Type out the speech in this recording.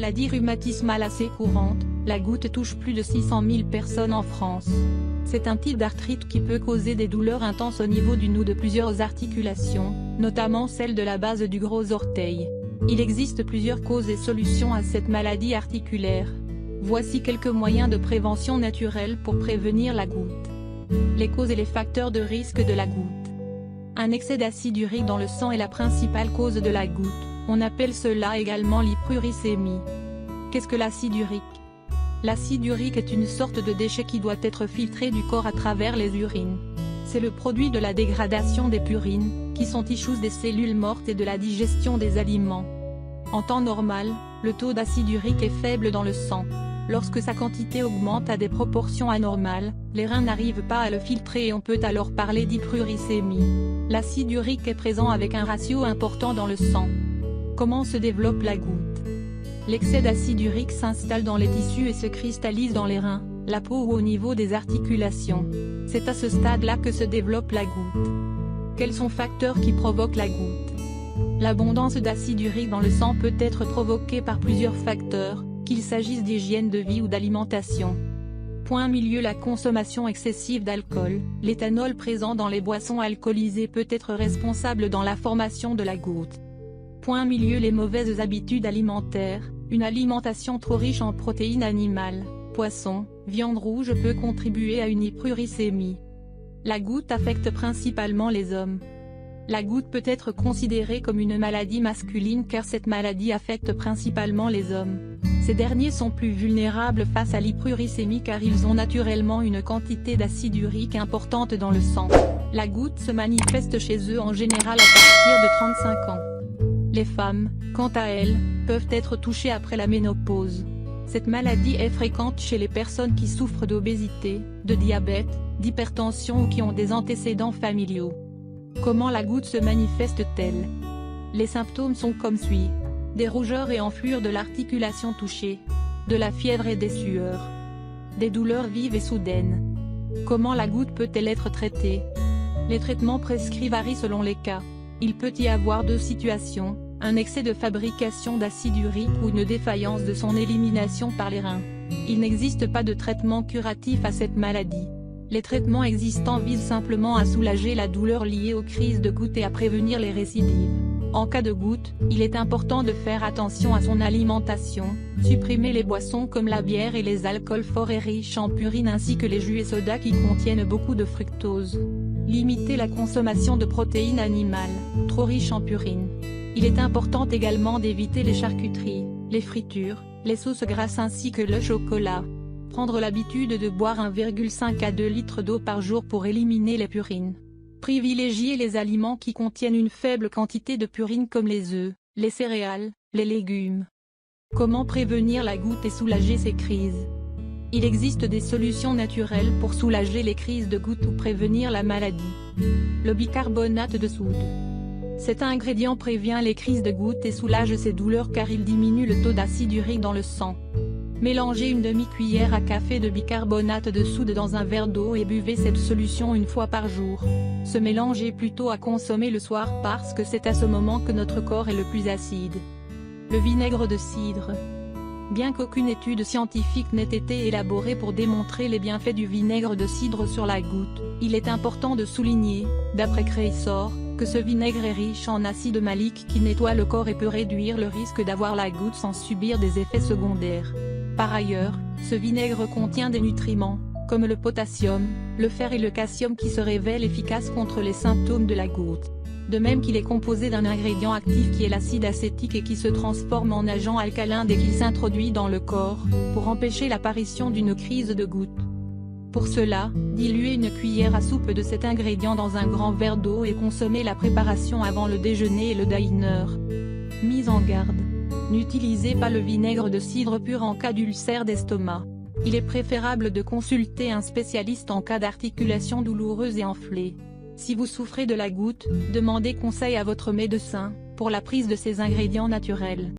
maladie rhumatismale assez courante, la goutte touche plus de 600 000 personnes en France. C'est un type d'arthrite qui peut causer des douleurs intenses au niveau d'une ou de plusieurs articulations, notamment celle de la base du gros orteil. Il existe plusieurs causes et solutions à cette maladie articulaire. Voici quelques moyens de prévention naturelle pour prévenir la goutte. Les causes et les facteurs de risque de la goutte. Un excès d'acide urique dans le sang est la principale cause de la goutte, on appelle cela également l'hyperuricémie. Qu'est-ce que l'acide urique? L'acide urique est une sorte de déchet qui doit être filtré du corps à travers les urines. C'est le produit de la dégradation des purines, qui sont issues des cellules mortes et de la digestion des aliments. En temps normal, le taux d'acide urique est faible dans le sang. Lorsque sa quantité augmente à des proportions anormales, les reins n'arrivent pas à le filtrer et on peut alors parler d'hyperuricémie. L'acide urique est présent avec un ratio important dans le sang. Comment se développe la goutte? L'excès d'acide urique s'installe dans les tissus et se cristallise dans les reins, la peau ou au niveau des articulations. C'est à ce stade-là que se développe la goutte. Quels sont les facteurs qui provoquent la goutte? L'abondance d'acide urique dans le sang peut être provoquée par plusieurs facteurs, qu'il s'agisse d'hygiène de vie ou d'alimentation. Point milieu. La consommation excessive d'alcool, l'éthanol présent dans les boissons alcoolisées peut être responsable dans la formation de la goutte. Point milieu. Les mauvaises habitudes alimentaires, une alimentation trop riche en protéines animales, poissons, viande rouge peut contribuer à une hyperuricémie. La goutte affecte principalement les hommes. La goutte peut être considérée comme une maladie masculine car cette maladie affecte principalement les hommes. Ces derniers sont plus vulnérables face à l'hyperuricémie car ils ont naturellement une quantité d'acide urique importante dans le sang. La goutte se manifeste chez eux en général à partir de 35 ans. Les femmes, quant à elles, peuvent être touchées après la ménopause. Cette maladie est fréquente chez les personnes qui souffrent d'obésité, de diabète, d'hypertension ou qui ont des antécédents familiaux. Comment la goutte se manifeste-t-elle? Les symptômes sont comme suit. Des rougeurs et enflures de l'articulation touchée. De la fièvre et des sueurs. Des douleurs vives et soudaines. Comment la goutte peut-elle être traitée? Les traitements prescrits varient selon les cas. Il peut y avoir deux situations, un excès de fabrication d'acide urique ou une défaillance de son élimination par les reins. Il n'existe pas de traitement curatif à cette maladie. Les traitements existants visent simplement à soulager la douleur liée aux crises de goutte et à prévenir les récidives. En cas de goutte, il est important de faire attention à son alimentation, supprimer les boissons comme la bière et les alcools forts et riches en purine ainsi que les jus et sodas qui contiennent beaucoup de fructose. Limiter la consommation de protéines animales, trop riches en purine. Il est important également d'éviter les charcuteries, les fritures, les sauces grasses ainsi que le chocolat. Prendre l'habitude de boire 1,5 à 2 litres d'eau par jour pour éliminer les purines. Privilégier les aliments qui contiennent une faible quantité de purine comme les œufs, les céréales, les légumes. Comment prévenir la goutte et soulager ces crises? Il existe des solutions naturelles pour soulager les crises de goutte ou prévenir la maladie. Le bicarbonate de soude. Cet ingrédient prévient les crises de goutte et soulage ces douleurs car il diminue le taux d'acide urique dans le sang. Mélangez une demi-cuillère à café de bicarbonate de soude dans un verre d'eau et buvez cette solution une fois par jour. Ce mélange est plutôt à consommer le soir parce que c'est à ce moment que notre corps est le plus acide. Le vinaigre de cidre. Bien qu'aucune étude scientifique n'ait été élaborée pour démontrer les bienfaits du vinaigre de cidre sur la goutte, il est important de souligner, d'après Creysor, que ce vinaigre est riche en acide malique qui nettoie le corps et peut réduire le risque d'avoir la goutte sans subir des effets secondaires. Par ailleurs, ce vinaigre contient des nutriments, comme le potassium, le fer et le calcium qui se révèlent efficaces contre les symptômes de la goutte. De même qu'il est composé d'un ingrédient actif qui est l'acide acétique et qui se transforme en agent alcalin dès qu'il s'introduit dans le corps, pour empêcher l'apparition d'une crise de goutte. Pour cela, diluez une cuillère à soupe de cet ingrédient dans un grand verre d'eau et consommez la préparation avant le déjeuner et le dîner. Mise en garde. N'utilisez pas le vinaigre de cidre pur en cas d'ulcère d'estomac. Il est préférable de consulter un spécialiste en cas d'articulation douloureuse et enflée. Si vous souffrez de la goutte, demandez conseil à votre médecin, pour la prise de ces ingrédients naturels.